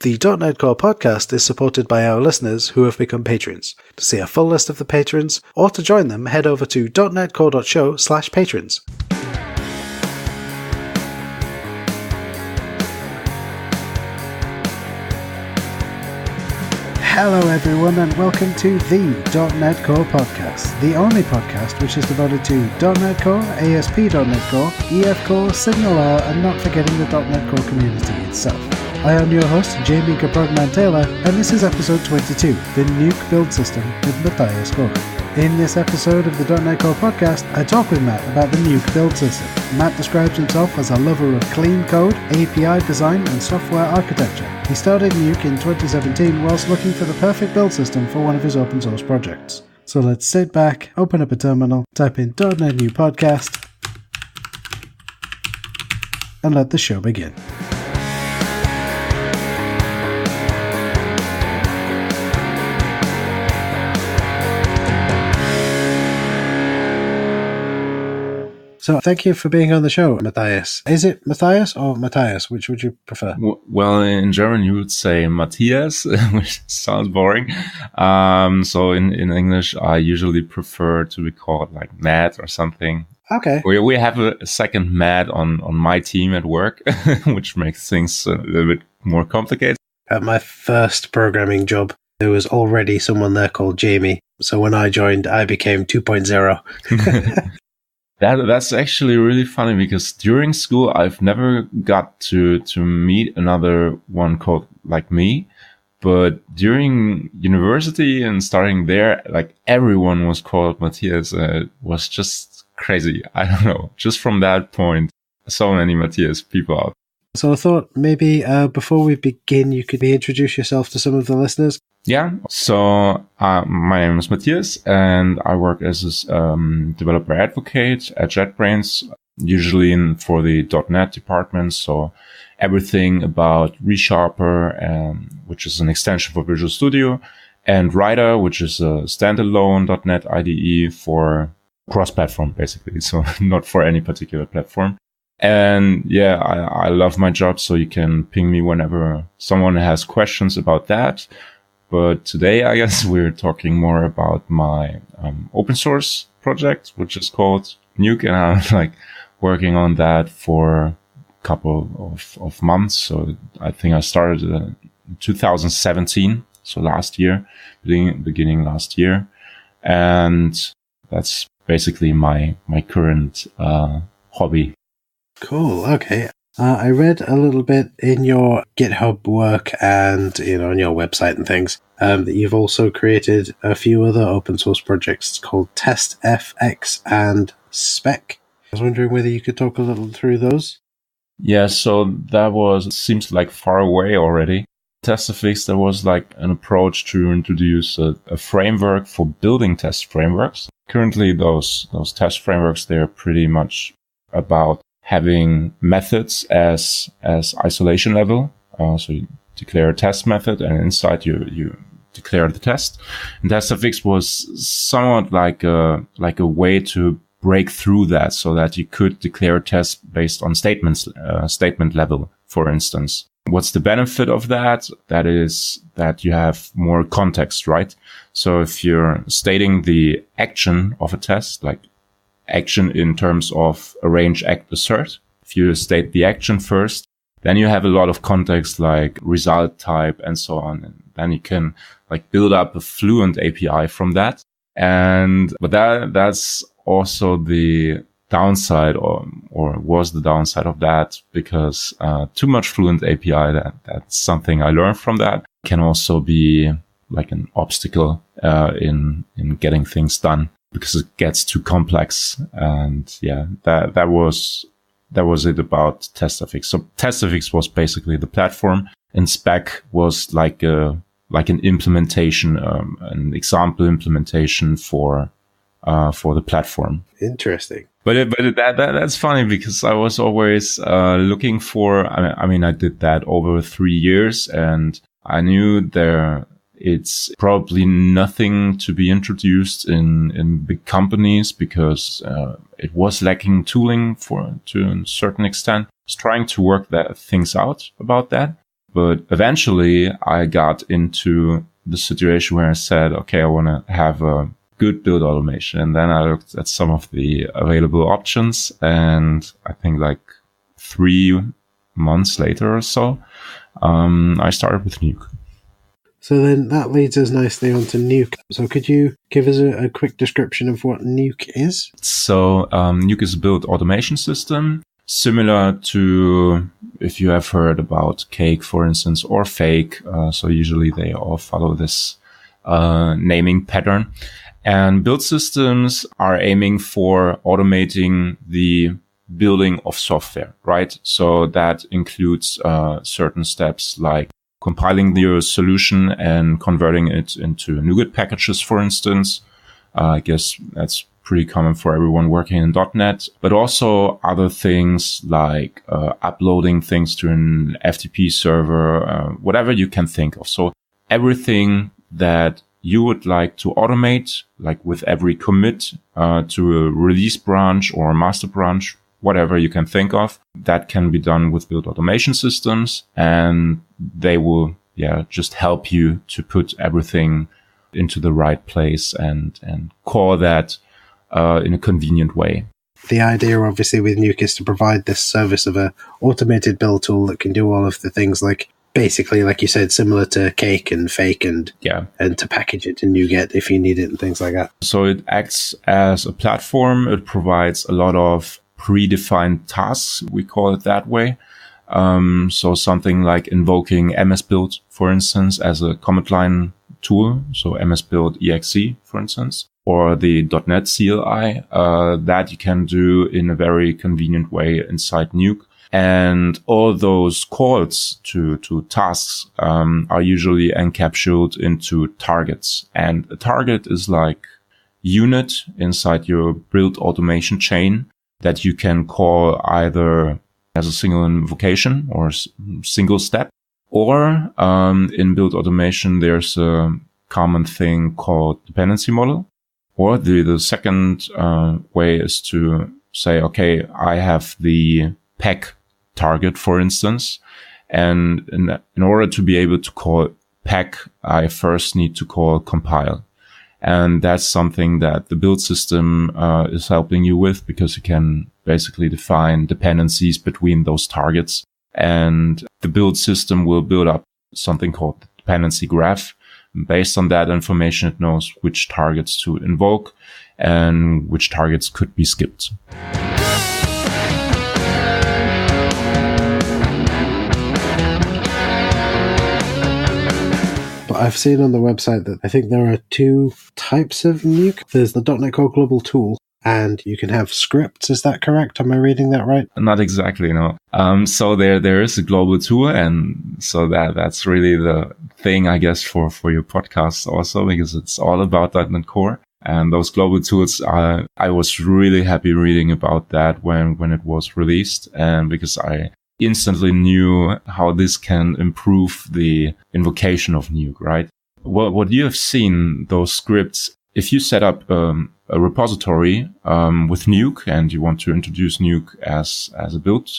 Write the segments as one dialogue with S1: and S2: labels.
S1: The .NET Core podcast is supported by our listeners who have become patrons. To see a full list of the patrons, or to join them, head over to .NETCore.show/patrons. Hello everyone and welcome to the .NET Core podcast, the only podcast which is devoted to .NET Core, ASP.NET Core, EF Core, SignalR, and not forgetting the .NET Core community itself. I am your host, Jamie Caprogman-Taylor, and this is episode 22, the Nuke build system with Matthias Koch. In this episode of the .NET Core podcast, I talk with Matt about the Nuke build system. Matt describes himself as a lover of clean code, API design, and software architecture. He started Nuke in 2017 whilst looking for the perfect build system for one of his open source projects. So let's sit back, open up a terminal, type in .NET New Podcast, and let the show begin. So thank you for being on the show, Matthias. Is it Matthias or Matthias? Which would you prefer?
S2: Well, in German you would say Matthias, which sounds boring. So in English I usually prefer to be called like Matt or something.
S1: Okay.
S2: We have a second Matt on my team at work, which makes things a little bit more complicated.
S1: At my first programming job, there was already someone there called Jamie. So when I joined, I became 2.0.
S2: That's actually really funny because during school, I've never got to meet another one called like me. But during university and starting there, like everyone was called Matthias. It was just crazy. I don't know. Just from that point, so many Matthias people out.
S1: So I thought maybe before we begin, you could introduce yourself to some of the listeners.
S2: Yeah, so my name is Matthias, and I work as a developer advocate at JetBrains, usually for the .NET department. So everything about ReSharper, which is an extension for Visual Studio, and Rider, which is a standalone .NET IDE for cross-platform, basically. So not for any particular platform. And yeah, I love my job, so you can ping me whenever someone has questions about that. But today, I guess we're talking more about my open source project, which is called Nuke, and I'm like working on that for a couple of months. So I think I started in 2017, so last year, beginning last year, and that's basically my current hobby.
S1: Cool. Okay. I read a little bit in your GitHub work and, on your website and things, that you've also created a few other open source projects called TestFX and Spec. I was wondering whether you could talk a little through those.
S2: Yeah, so that seems like far away already. TestFX, there was like an approach to introduce a framework for building test frameworks. Currently, those test frameworks, they're pretty much about having methods as isolation level. So you declare a test method, and inside you declare the test. And TestFX was somewhat like a way to break through that, so that you could declare tests based on statement level, for instance. What's the benefit of that? That is that you have more context, right? So if you're stating the action of a test, like action in terms of arrange, act, assert. If you state the action first, then you have a lot of context like result type and so on. And then you can like build up a fluent API from that. But that's also the downside or was the downside of that, because too much fluent API, that's something I learned from that, can also be like an obstacle in getting things done, because it gets too complex. And yeah, that was it about TestFX. So TestFX was basically the platform, and Spec was like an implementation, an example implementation for the platform.
S1: Interesting.
S2: But that's funny, because I was always looking for. I mean, I did that over 3 years, and I knew it's probably nothing to be introduced in big companies, because it was lacking tooling to a certain extent. I was trying to work things out about that. But eventually I got into the situation where I said, okay, I want to have a good build automation. And then I looked at some of the available options, and I think like 3 months later or so, I started with Nuke.
S1: So then that leads us nicely onto Nuke. So could you give us a quick description of what Nuke is?
S2: So Nuke is a build automation system, similar to, if you have heard about Cake, for instance, or Fake. So usually they all follow this naming pattern. And build systems are aiming for automating the building of software, right? So that includes certain steps like compiling your solution and converting it into NuGet packages, for instance. I guess that's pretty common for everyone working in .NET, but also other things like uploading things to an FTP server, whatever you can think of. So everything that you would like to automate, like with every commit to a release branch or a master branch, whatever you can think of, that can be done with build automation systems, and they will just help you to put everything into the right place and call that in a convenient way.
S1: The idea obviously with Nuke is to provide this service of a automated build tool that can do all of the things, like basically, like you said, similar to Cake and Fake, and to package it to NuGet if you need it and things like that.
S2: So it acts as a platform. It provides a lot of predefined tasks, we call it that way. So something like invoking MS-Build, for instance, as a command line tool. So MS-Build exe, for instance, or the .NET CLI, that you can do in a very convenient way inside Nuke. And all those calls to tasks are usually encapsulated into targets. And a target is like unit inside your build automation chain that you can call either as a single invocation or single step. Or in build automation, there's a common thing called dependency model. Or the second way is to say, okay, I have the pack target, for instance, and in order to be able to call pack, I first need to call compile. And that's something that the build system is helping you with, because you can basically define dependencies between those targets. And the build system will build up something called the dependency graph. Based on that information, it knows which targets to invoke and which targets could be skipped.
S1: I've seen on the website that I think there are 2 types of Nuke. There's the .NET Core Global Tool, and you can have scripts. Is that correct? Am I reading that right?
S2: Not exactly, no. So there is a global tool, and so that's really the thing, I guess, for your podcast also, because it's all about .NET Core. And those global tools, I was really happy reading about that when it was released, and because I instantly knew how this can improve the invocation of Nuke, right? What you have seen, those scripts, if you set up a repository with Nuke and you want to introduce Nuke as a build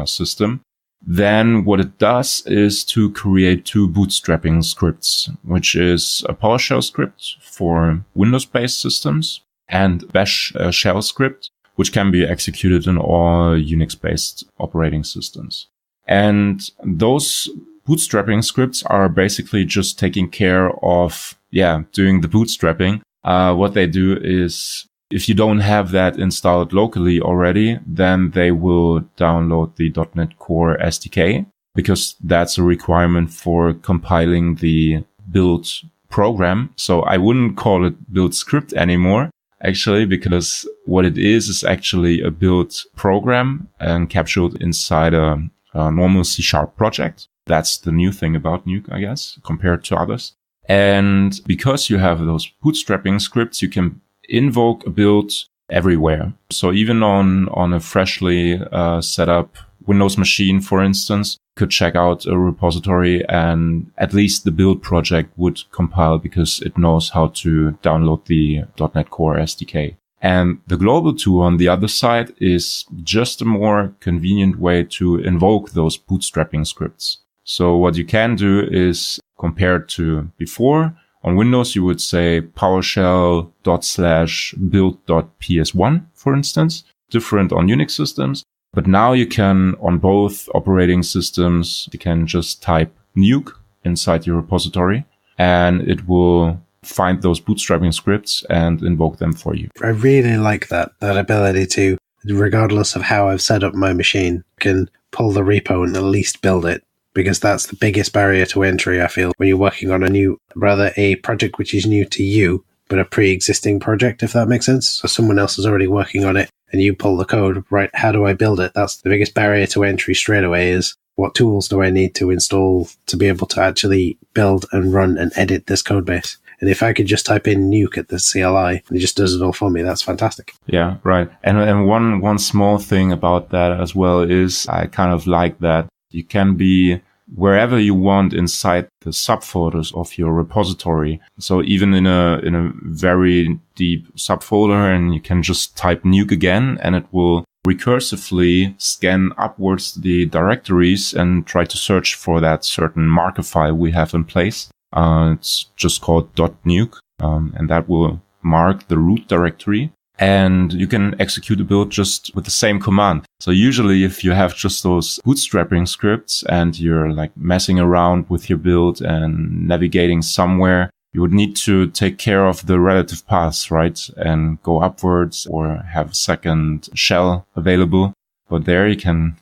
S2: system, then what it does is to create 2 bootstrapping scripts, which is a PowerShell script for Windows-based systems and Bash shell script, which can be executed in all Unix-based operating systems. And those bootstrapping scripts are basically just taking care of, doing the bootstrapping. What they do is, if you don't have that installed locally already, then they will download the .NET Core SDK, because that's a requirement for compiling the build program. So I wouldn't call it build script anymore, actually, because what it is actually a build program encapsulated inside a normal C# project. That's the new thing about Nuke, I guess, compared to others. And because you have those bootstrapping scripts, you can invoke a build everywhere. So even on a freshly set up Windows machine, for instance, could check out a repository and at least the build project would compile because it knows how to download the .NET Core SDK. And the global tool on the other side is just a more convenient way to invoke those bootstrapping scripts. So what you can do is, compared to before, on Windows, you would say PowerShell./build.ps1, for instance, different on Unix systems. But now you can, on both operating systems, you can just type Nuke inside your repository, and it will find those bootstrapping scripts and invoke them for you.
S1: I really like that ability to, regardless of how I've set up my machine, can pull the repo and at least build it, because that's the biggest barrier to entry, I feel, when you're working on a project which is new to you, but a pre-existing project, if that makes sense. So someone else is already working on it and you pull the code, right? How do I build it? That's the biggest barrier to entry straight away, is what tools do I need to install to be able to actually build and run and edit this code base? And if I could just type in Nuke at the CLI, and it just does it all for me, that's fantastic.
S2: Yeah, right. And one small thing about that as well is I kind of like that you can be wherever you want inside the subfolders of your repository. So even in a very deep subfolder, and you can just type Nuke again, and it will recursively scan upwards the directories and try to search for that certain marker file we have in place. It's just called .nuke, and that will mark the root directory. And you can execute a build just with the same command. So usually if you have just those bootstrapping scripts and you're like messing around with your build and navigating somewhere, you would need to take care of the relative paths, right? And go upwards or have a second shell available. But there you can,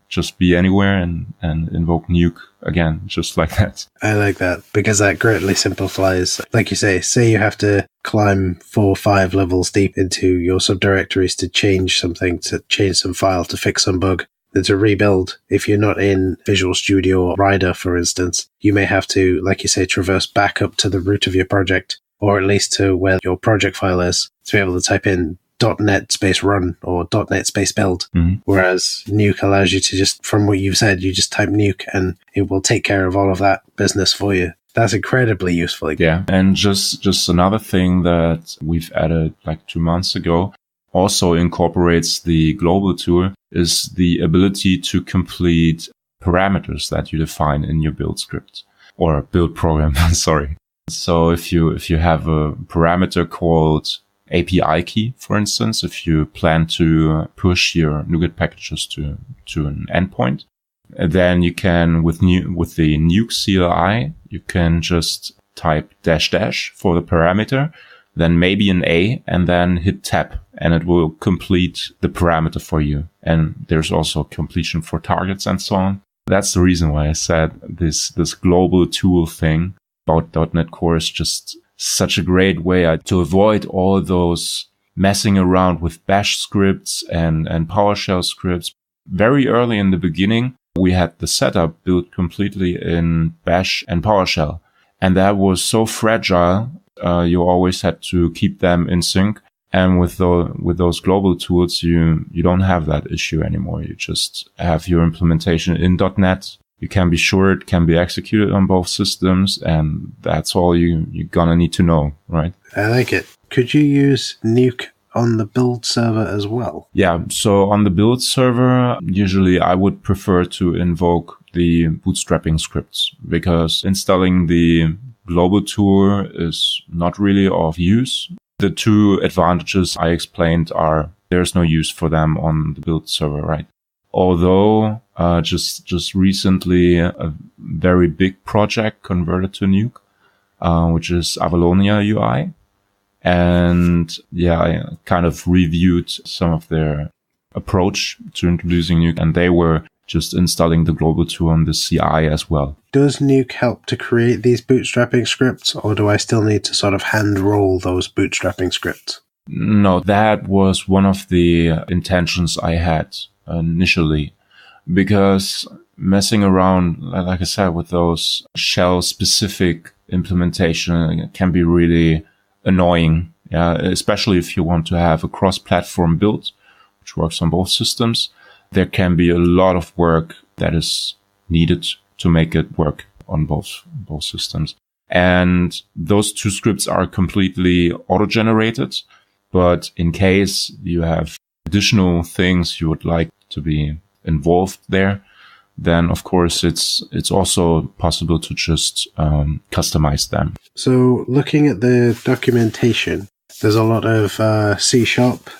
S2: just be anywhere and invoke Nuke again, just like that.
S1: I like that, because that greatly simplifies, like you say you have to climb 4 or 5 levels deep into your subdirectories to change something, to change some file, to fix some bug, then to rebuild. If you're not in Visual Studio or Rider, for instance, you may have to, like you say, traverse back up to the root of your project, or at least to where your project file is, to be able to type in .NET/run or .NET/build.
S2: Mm-hmm.
S1: Whereas Nuke allows you to just, from what you've said, you just type Nuke and it will take care of all of that business for you. That's incredibly useful.
S2: Yeah. And just another thing that we've added like 2 months ago also incorporates the global tool is the ability to complete parameters that you define in your build script or build program. Sorry. So if you have a parameter called API key, for instance, if you plan to push your NuGet packages to an endpoint, then you can, with the Nuke CLI, you can just type -- for the parameter, then maybe an A, and then hit tab, and it will complete the parameter for you. And there's also completion for targets and so on. That's the reason why I said this global tool thing about .NET Core is just such a great way to avoid all those messing around with bash scripts and PowerShell scripts. Very early in the beginning, we had the setup built completely in bash and PowerShell. And that was so fragile. You always had to keep them in sync. And with those global tools, you don't have that issue anymore. You just have your implementation in .NET. You can be sure it can be executed on both systems, and that's all you're gonna need to know, right?
S1: I like it. Could you use Nuke on the build server as well?
S2: Yeah, so on the build server, usually I would prefer to invoke the bootstrapping scripts, because installing the global tool is not really of use. The 2 advantages I explained are there's no use for them on the build server, right? Although just recently a very big project converted to Nuke, which is Avalonia UI. And I kind of reviewed some of their approach to introducing Nuke, and they were just installing the global tool on the CI as well.
S1: Does Nuke help to create these bootstrapping scripts, or do I still need to sort of hand roll those bootstrapping scripts?
S2: No, that was one of the intentions I had initially, because messing around, like I said, with those shell specific implementation can be really annoying. Yeah, especially if you want to have a cross-platform build, which works on both systems. There can be a lot of work that is needed to make it work on both systems. And those 2 scripts are completely auto-generated. But in case you have additional things you would like to be involved there, then of course it's also possible to just customize them.
S1: So looking at the documentation, there's a lot of C#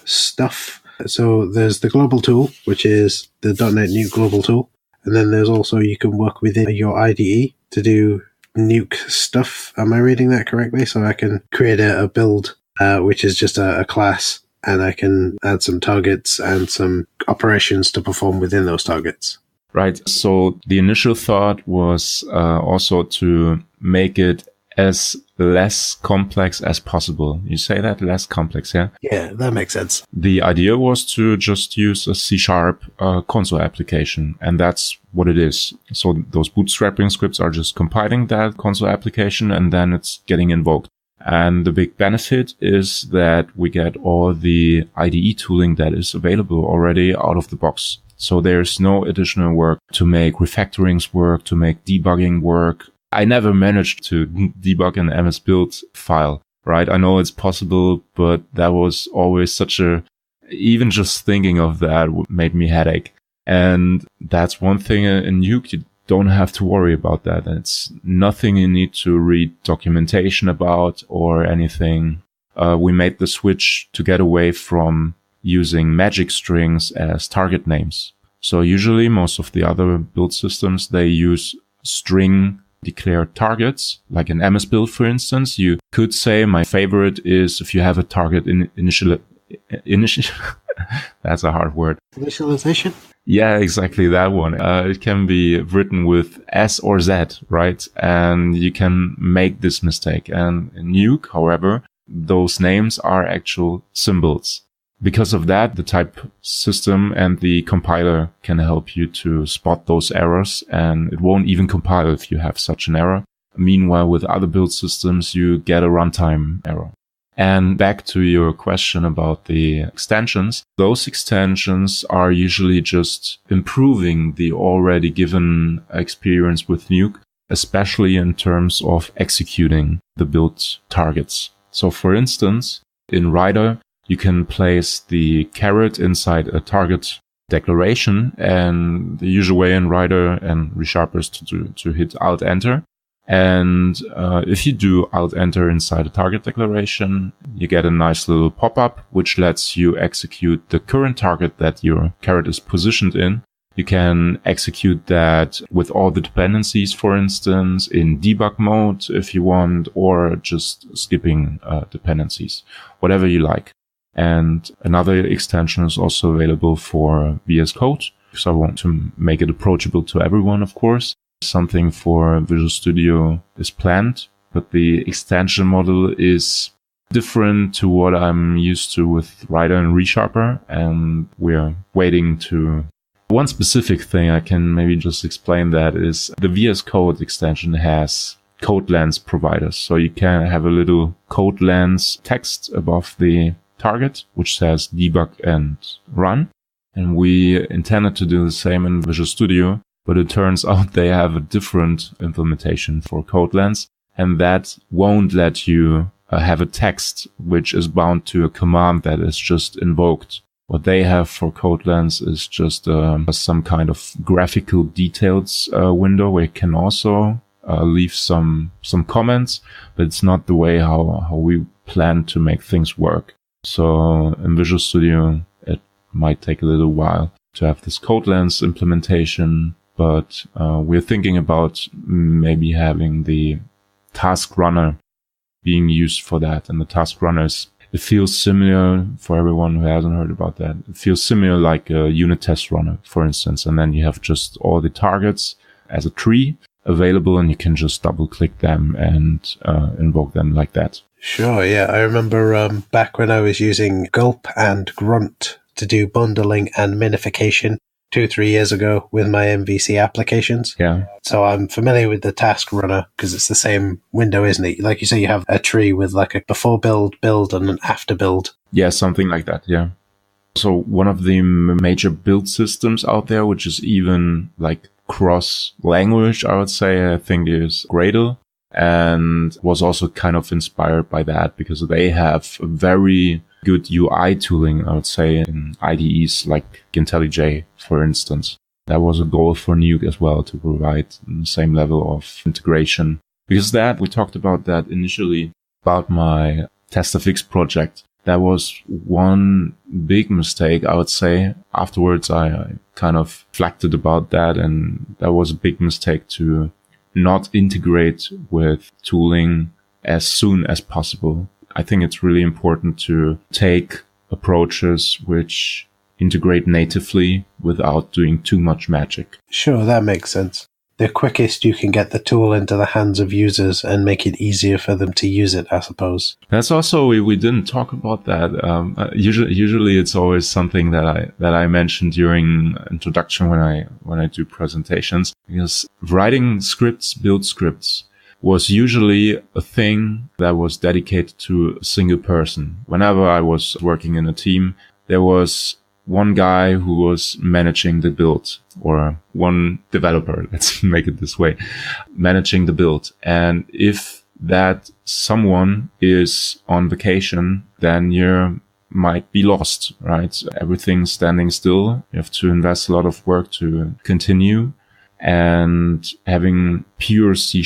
S1: stuff. So there's the global tool, which is the .NET Nuke global tool. And then there's also, you can work within your IDE to do Nuke stuff. Am I reading that correctly? So I can create a build, which is just a class, and I can add some targets and some operations to perform within those targets.
S2: Right. So the initial thought was also to make it as less complex as possible. You say that? Less complex, yeah?
S1: Yeah, that makes sense.
S2: The idea was to just use a C# console application, and that's what it is. So those bootstrapping scripts are just compiling that console application, and then it's getting invoked. And the big benefit is that we get all the IDE tooling that is available already out of the box. So there's no additional work to make refactorings work, to make debugging work. I never managed to debug an MS Build file, right? I know it's possible, but that was always even just thinking of that made me headache. And that's one thing in Nuke, you don't have to worry about that. It's nothing you need to read documentation about or anything. We made the switch to get away from using magic strings as target names. So usually most of the other build systems, they use string declared targets, like in MS Build, for instance. You could say my favorite is if you have a target initial that's a hard word.
S1: Initialization?
S2: Yeah, exactly that one. It can be written with S or Z, right? And you can make this mistake. And in Nuke, however, those names are actual symbols. Because of that, the type system and the compiler can help you to spot those errors, and it won't even compile if you have such an error. Meanwhile, with other build systems, you get a runtime error. And back to your question about the extensions, those extensions are usually just improving the already given experience with Nuke, especially in terms of executing the build targets. So for instance, in Rider, you can place the caret inside a target declaration, and the usual way in Rider and ReSharper is to hit Alt-Enter. And if you do Alt-Enter inside a target declaration, you get a nice little pop-up which lets you execute the current target that your caret is positioned in. You can execute that with all the dependencies, for instance, in debug mode if you want, or just skipping dependencies, whatever you like. And another extension is also available for VS Code, because I want to make it approachable to everyone, of course. Something for Visual Studio is planned, but the extension model is different to what I'm used to with Rider and ReSharper, and we're waiting to... One specific thing I can maybe just explain that is the VS Code extension has code lens providers. So you can have a little code lens text above the target, which says debug and run. And we intended to do the same in Visual Studio, but it turns out they have a different implementation for CodeLens, and that won't let you have a text which is bound to a command that is just invoked. What they have for CodeLens is just some kind of graphical details window where you can also leave some comments, but it's not the way how we plan to make things work. So in Visual Studio, it might take a little while to have this CodeLens implementation, but we're thinking about maybe having the task runner being used for that. And the task runners, it feels similar for everyone who hasn't heard about that. It feels similar like a unit test runner, for instance. And then you have just all the targets as a tree available, and you can just double click them and invoke them like that.
S1: Sure, yeah. I remember back when I was using Gulp and Grunt to do bundling and minification 2-3 years ago with my MVC applications.
S2: Yeah.
S1: So I'm familiar with the task runner because it's the same window, isn't it? Like you say, you have a tree with like a before build, and an after build.
S2: Yeah, something like that, yeah. So one of the major build systems out there, which is even like cross-language, I would say, I think is Gradle, and was also kind of inspired by that because they have a very good UI tooling, I would say, in IDEs like IntelliJ, for instance. That was a goal for Nuke as well, to provide the same level of integration. Because that, we talked about that initially, about my TestFX project. That was one big mistake, I would say. Afterwards, I kind of reflected about that, and that was a big mistake to not integrate with tooling as soon as possible. I think it's really important to take approaches which integrate natively without doing too much magic.
S1: Sure, that makes sense. The quickest you can get the tool into the hands of users and make it easier for them to use it, I suppose.
S2: That's also, we didn't talk about that. Usually it's always something that I mention during introduction when I do presentations, because writing scripts, build scripts, was usually a thing that was dedicated to a single person. Whenever I was working in a team, there was one guy who was managing the build, or one developer, let's make it this way, managing the build. And if that someone is on vacation, then you might be lost, right? Everything's standing still. You have to invest a lot of work to continue. And having pure C#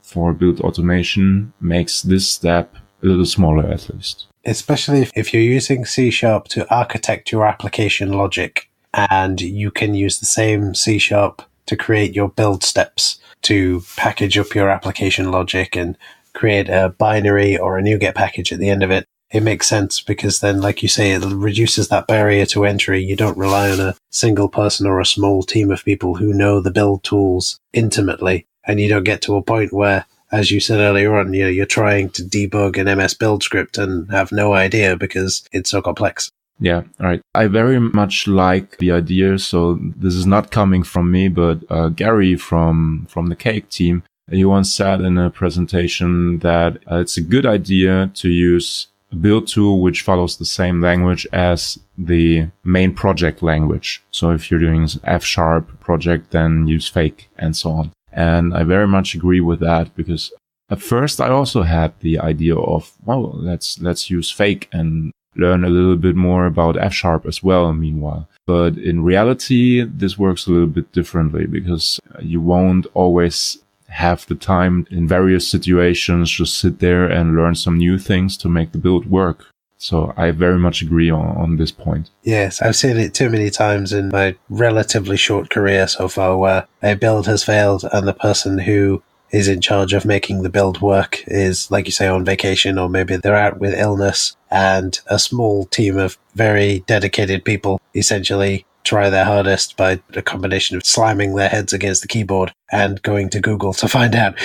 S2: for build automation makes this step a little smaller, at least.
S1: Especially if you're using C# to architect your application logic, and you can use the same C# to create your build steps, to package up your application logic and create a binary or a NuGet package at the end of it. It makes sense, because then, like you say, it reduces that barrier to entry. You don't rely on a single person or a small team of people who know the build tools intimately, and you don't get to a point where, as you said earlier on, you're trying to debug an MS build script and have no idea because it's so complex.
S2: Yeah, right. I very much like the idea. So this is not coming from me, but Gary from the Cake team, he once said in a presentation that it's a good idea to use a build tool which follows the same language as the main project language. So if you're doing F# project, then use Fake and so on. And I very much agree with that, because at first I also had the idea of, well, let's use Fake and learn a little bit more about F# as well, meanwhile. But in reality, this works a little bit differently, because you won't always have the time in various situations just sit there and learn some new things to make the build work. So I very much agree on this point.
S1: Yes, I've seen it too many times in my relatively short career so far, where a build has failed and the person who is in charge of making the build work is, like you say, on vacation, or maybe they're out with illness, and a small team of very dedicated people essentially try their hardest by a combination of slamming their heads against the keyboard and going to Google to find out.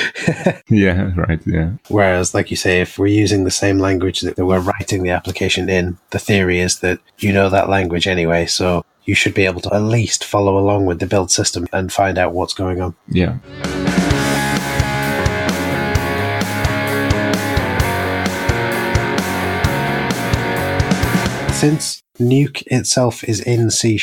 S2: Yeah, right, yeah.
S1: Whereas, like you say, if we're using the same language that we're writing the application in, the theory is that you know that language anyway, so you should be able to at least follow along with the build system and find out what's going on.
S2: Yeah.
S1: Since Nuke itself is in C#,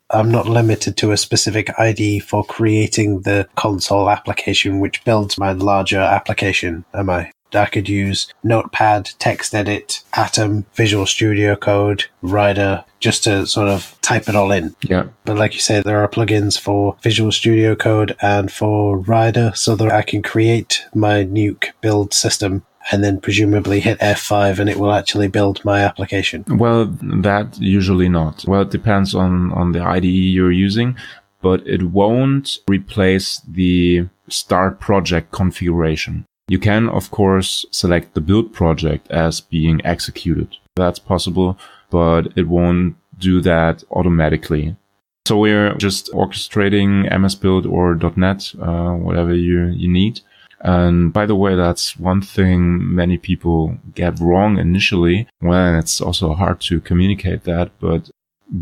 S1: I'm not limited to a specific IDE for creating the console application which builds my larger application, am I? I could use Notepad, TextEdit, Atom, Visual Studio Code, Rider, just to sort of type it all in.
S2: Yeah.
S1: But like you say, there are plugins for Visual Studio Code and for Rider, so that I can create my Nuke build system and then presumably hit F5 and it will actually build my application.
S2: Well, that usually not. Well, it depends on the IDE you're using, but it won't replace the start project configuration. You can, of course, select the build project as being executed. That's possible, but it won't do that automatically. So we're just orchestrating MS Build or .NET, whatever you need. And by the way, that's one thing many people get wrong initially. Well, it's also hard to communicate that, but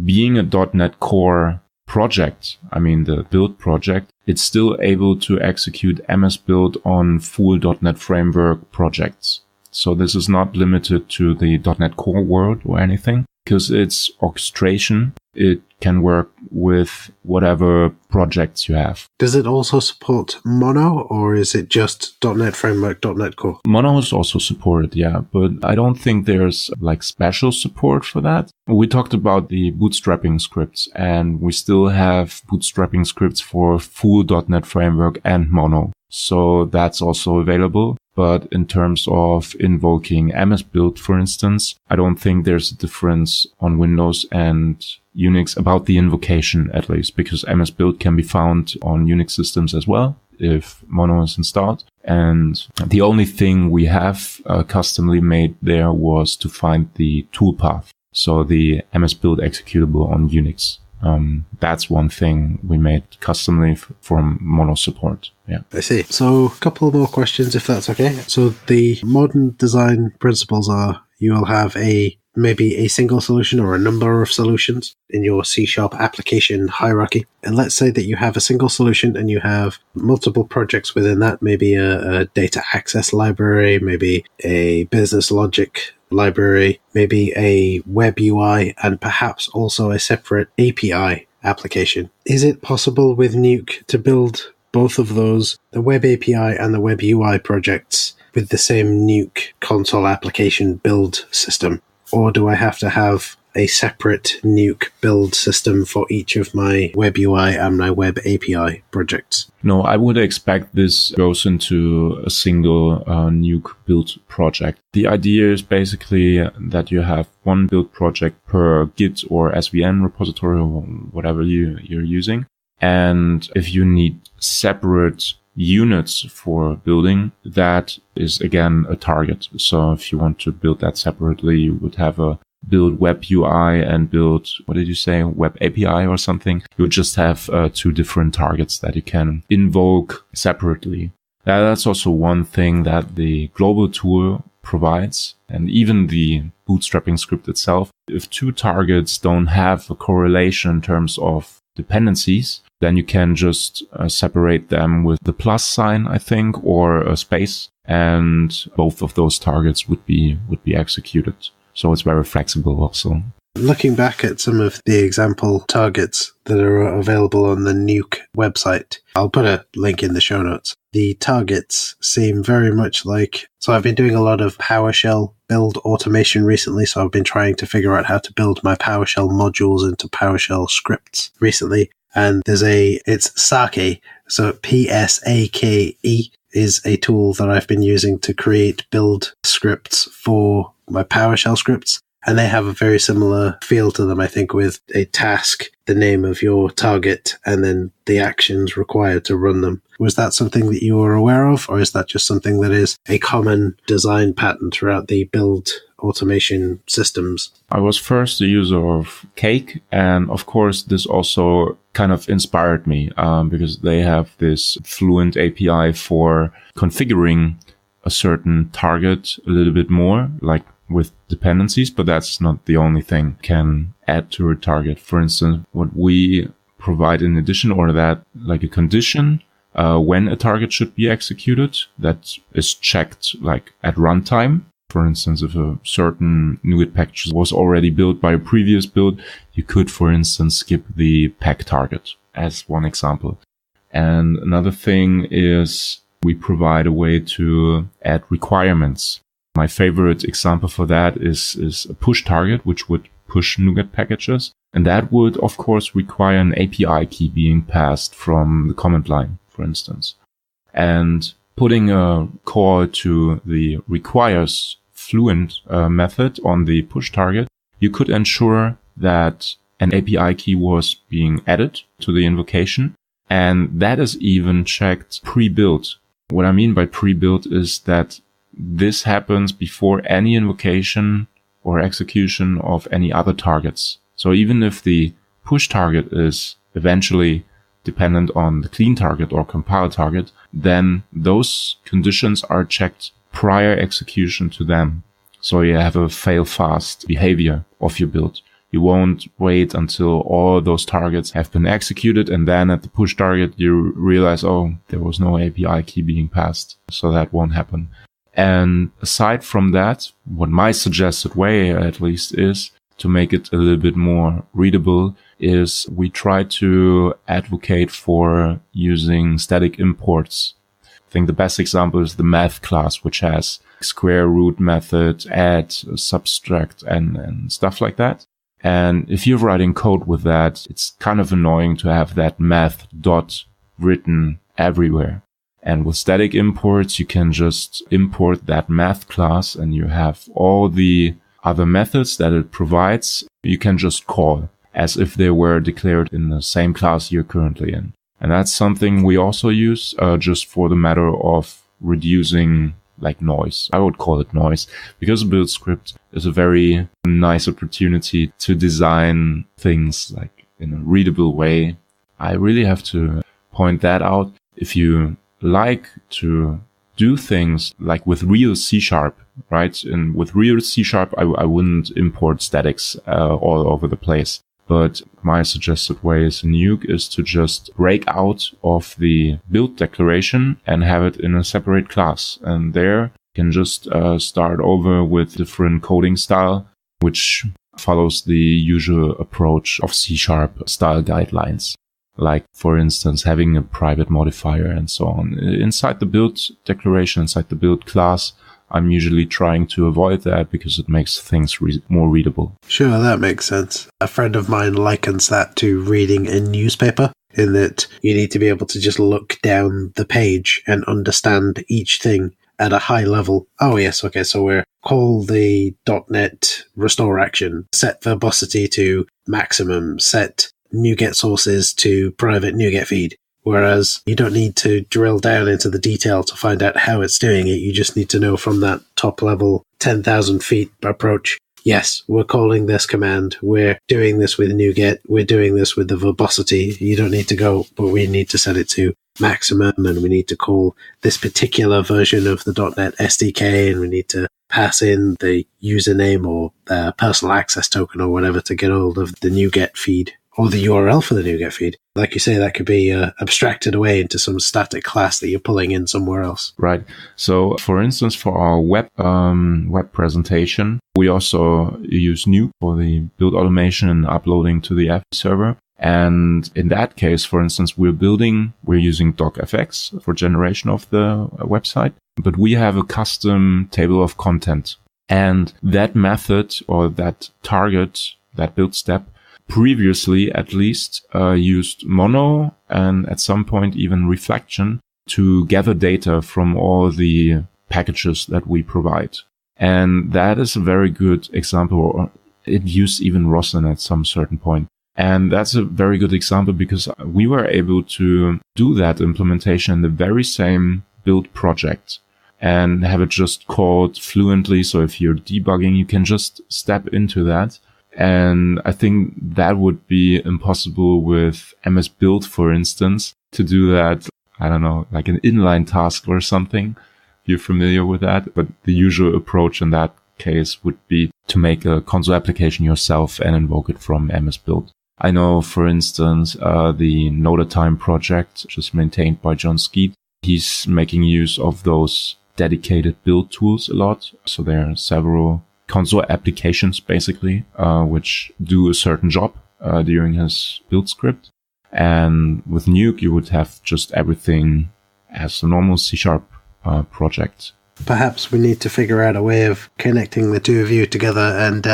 S2: being a .NET Core project, I mean the build project, it's still able to execute MS Build on full .NET Framework projects. So this is not limited to the .NET Core world or anything. You because it's orchestration. It can work with whatever projects you have.
S1: Does it also support Mono, or is it just .NET Framework, .NET Core?
S2: Mono is also supported, yeah, but I don't think there's like special support for that. We talked about the bootstrapping scripts, and we still have bootstrapping scripts for full .NET Framework and Mono. So that's also available. But in terms of invoking MS Build, for instance, I don't think there's a difference on Windows and Unix about the invocation, at least, because MS Build can be found on Unix systems as well if Mono is installed. And the only thing we have customly made there was to find the toolpath. So the MS Build executable on Unix. That's one thing we made customly from Mono support. Yeah.
S1: I see. So a couple more questions, if that's okay. So the modern design principles are you will have maybe a single solution or a number of solutions in your C# application hierarchy. And let's say that you have a single solution and you have multiple projects within that, maybe a data access library, maybe a business logic library, maybe a web UI, and perhaps also a separate API application. Is it possible with Nuke to build both of those, the web API and the web UI projects, with the same Nuke console application build system? Or do I have to have a separate Nuke build system for each of my web UI and my web API projects?
S2: No, I would expect this goes into a single Nuke build project. The idea is basically that you have one build project per Git or SVN repository or whatever you're using. And if you need separate units for building, that is again a target. So if you want to build that separately, you would have a build web UI and build, what did you say, web API or something. You would just have two different targets that you can invoke separately. That's also one thing that the global tool provides, and even the bootstrapping script itself. If two targets don't have a correlation in terms of dependencies, then you can just separate them with the plus sign, I think, or a space, and both of those targets would be executed. So it's very flexible also.
S1: Looking back at some of the example targets that are available on the Nuke website, I'll put a link in the show notes. The targets seem very much like, so I've been doing a lot of PowerShell build automation recently, so I've been trying to figure out how to build my PowerShell modules into PowerShell scripts recently. And it's Sake, so Psake is a tool that I've been using to create build scripts for my PowerShell scripts. And they have a very similar feel to them, I think, with a task, the name of your target, and then the actions required to run them. Was that something that you were aware of, or is that just something that is a common design pattern throughout the build automation systems?
S2: I was first a user of Cake, and of course this also kind of inspired me because they have this Fluent API for configuring a certain target a little bit more, like with dependencies, but that's not the only thing can add to a target. For instance, what we provide in addition, or that like a condition when a target should be executed, that is checked like at runtime. For instance, if a certain NuGet package was already built by a previous build, you could, for instance, skip the pack target as one example. And another thing is we provide a way to add requirements. My favorite example for that is a push target, which would push NuGet packages. And that would, of course, require an API key being passed from the command line, for instance. And putting a call to the requires Fluent method on the push target, you could ensure that an API key was being added to the invocation. And that is even checked pre-built. What I mean by pre-built is that this happens before any invocation or execution of any other targets. So even if the push target is eventually dependent on the clean target or compile target, then those conditions are checked prior execution to them. So you have a fail fast behavior of your build. You won't wait until all those targets have been executed, and then at the push target you realize, oh, there was no API key being passed. So that won't happen. And aside from that, what my suggested way at least is to make it a little bit more readable is we try to advocate for using static imports. I think the best example is the math class, which has square root method, add, subtract, and stuff like that. And if you're writing code with that, it's kind of annoying to have that math dot written everywhere. And with static imports, you can just import that math class and you have all the other methods that it provides. You can just call as if they were declared in the same class you're currently in. And that's something we also use just for the matter of reducing like noise. I would call it noise because a build script is a very nice opportunity to design things like in a readable way. I really have to point that out. If you like to do things like with real C#, right? And with real C#, I wouldn't import statics all over the place. But my suggested way is in Nuke is to just break out of the build declaration and have it in a separate class. And there you can just start over with different coding style, which follows the usual approach of C# style guidelines. Like, for instance, having a private modifier and so on. Inside the build declaration, inside the build class, I'm usually trying to avoid that because it makes things more readable.
S1: Sure, that makes sense. A friend of mine likens that to reading a newspaper, in that you need to be able to just look down the page and understand each thing at a high level. Oh yes, okay, so we're call the .NET restore action, set verbosity to maximum, set NuGet sources to private NuGet feed. Whereas you don't need to drill down into the detail to find out how it's doing it. You just need to know from that top level 10,000 feet approach. Yes, we're calling this command. We're doing this with NuGet. We're doing this with the verbosity. You don't need to go, but we need to set it to maximum, and we need to call this particular version of the .NET SDK, and we need to pass in the username or the personal access token or whatever to get hold of the NuGet feed. Or the URL for the NuGet feed. Like you say, that could be abstracted away into some static class that you're pulling in somewhere else.
S2: Right. So, for instance, for our web presentation, we also use Nuke for the build automation and uploading to the FB server. And in that case, for instance, we're using docfx for generation of the website, but we have a custom table of content. And that method or that target, that build step, previously at least used mono and at some point even reflection to gather data from all the packages that we provide. And that is a very good example. It used even Roslyn at some certain point. And that's a very good example because we were able to do that implementation in the very same build project and have it just called fluently. So if you're debugging, you can just step into that. And I think that would be impossible with MS Build, for instance, to do that, I don't know, like an inline task or something. You're familiar with that. But the usual approach in that case would be to make a console application yourself and invoke it from MS Build. I know, for instance, the Notatime project, which is maintained by John Skeet, he's making use of those dedicated build tools a lot. So there are several console applications, basically, which do a certain job during his build script. And with Nuke, you would have just everything as a normal C# project.
S1: Perhaps we need to figure out a way of connecting the two of you together and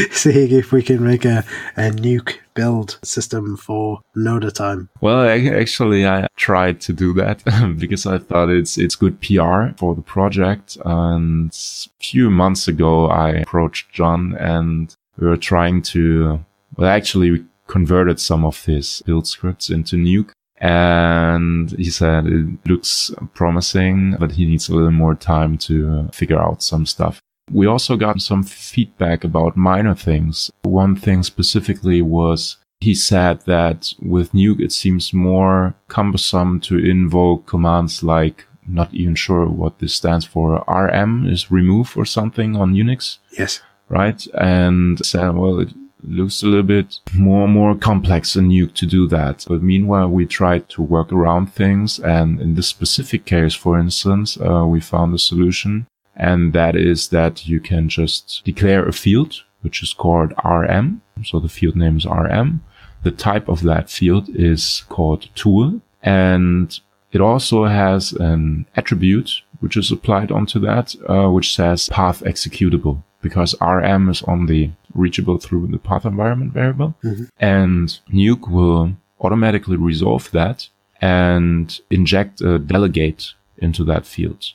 S1: seeing if we can make a Nuke build system for Notatime.
S2: Well, actually, I tried to do that because I thought it's good PR for the project. And a few months ago, I approached John and we were trying to, well, actually, we converted some of his build scripts into Nuke. And he said it looks promising, but he needs a little more time to figure out some stuff. We also got some feedback about minor things. One thing specifically was he said that with Nuke, it seems more cumbersome to invoke commands like, not even sure what this stands for, rm is remove or something on Unix.
S1: Yes.
S2: Right? And said, well, it looks a little bit more complex in Nuke to do that. But meanwhile, we tried to work around things. And in this specific case, for instance, we found a solution. And that is that you can just declare a field which is called RM. So the field name is RM. The type of that field is called tool. And it also has an attribute which is applied onto that, which says path executable, because RM is only reachable through the path environment variable. Mm-hmm. And Nuke will automatically resolve that and inject a delegate into that field.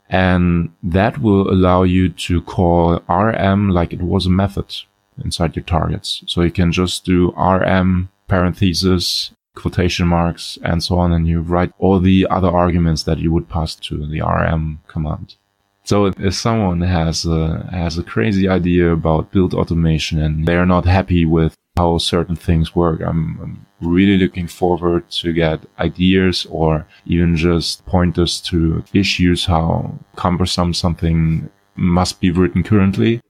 S2: And that will allow you to call RM like it was a method inside your targets. So you can just do RM, parentheses, quotation marks, and so on, and you write all the other arguments that you would pass to the RM command. So if someone has a crazy idea about build automation and they're not happy with how certain things work, I'm really looking forward to get ideas or even just pointers to issues, how cumbersome something must be written currently.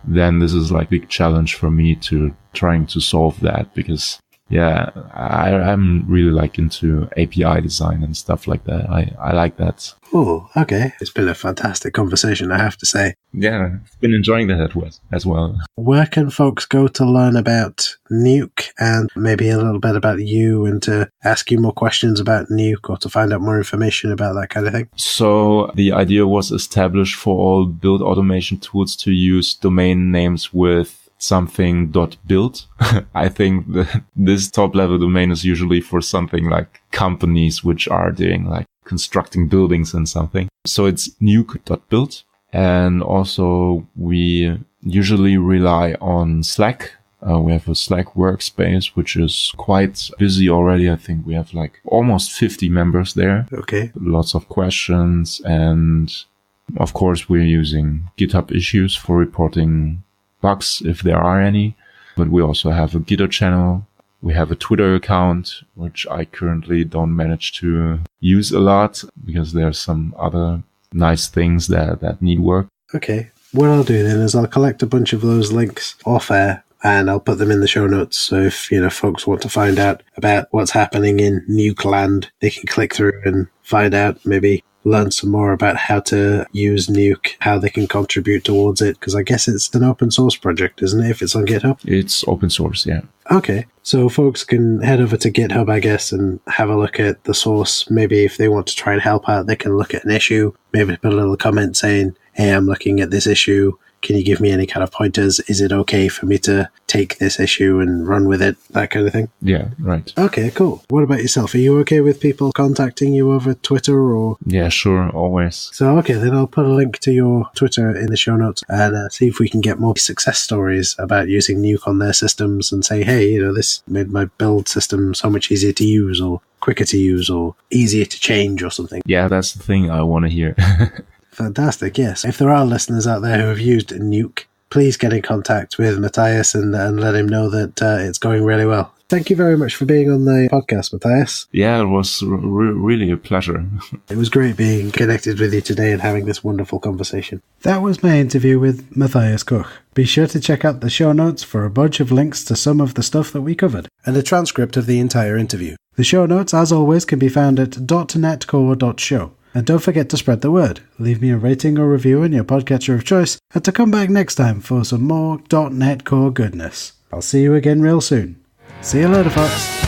S2: Then this is like a big challenge for me to trying to solve that, because yeah, I'm really like into API design and stuff like that. I like that.
S1: Oh, okay. It's been a fantastic conversation, I have to say.
S2: Yeah, I've been enjoying that as well.
S1: Where can folks go to learn about Nuke and maybe a little bit about you, and to ask you more questions about Nuke or to find out more information about that kind of thing?
S2: So the idea was established for all build automation tools to use domain names with something .build. I think this top level domain is usually for something like companies which are doing like constructing buildings and something. So it's nuke.build. And also we usually rely on Slack. We have a Slack workspace, which is quite busy already. I think we have like almost 50 members there.
S1: Okay.
S2: Lots of questions. And of course, we're using GitHub issues for reporting bugs if there are any. But we also have a Gitto channel. We have a Twitter account, which I currently don't manage to use a lot because there's some other nice things that need work.
S1: Okay. What I'll do then is I'll collect a bunch of those links off air and I'll put them in the show notes. So if, folks want to find out about what's happening in Nuke land, they can click through and find out, maybe learn some more about how to use Nuke, how they can contribute towards it, because I guess it's an open source project, isn't it, if it's on GitHub?
S2: It's open source, yeah.
S1: Okay, so folks can head over to GitHub, I guess, and have a look at the source. Maybe if they want to try and help out, they can look at an issue, maybe put a little comment saying, hey, I'm looking at this issue. Can you give me any kind of pointers? Is it okay for me to take this issue and run with it? That kind of thing?
S2: Yeah, right.
S1: Okay, cool. What about yourself? Are you okay with people contacting you over Twitter or?
S2: Yeah, sure, always.
S1: So, okay, then I'll put a link to your Twitter in the show notes and see if we can get more success stories about using Nuke on their systems and say, hey, this made my build system so much easier to use or quicker to use or easier to change or something.
S2: Yeah, that's the thing I want to hear.
S1: Fantastic, yes. If there are listeners out there who have used Nuke, please get in contact with Matthias and let him know that it's going really well. Thank you very much for being on the podcast, Matthias.
S2: Yeah, it was really a pleasure.
S1: It was great being connected with you today and having this wonderful conversation. That was my interview with Matthias Koch. Be sure to check out the show notes for a bunch of links to some of the stuff that we covered, and a transcript of the entire interview. The show notes, as always, can be found at .netcore.show. And don't forget to spread the word. Leave me a rating or review in your podcatcher of choice, and to come back next time for some more .NET Core goodness. I'll see you again real soon. See you later, folks.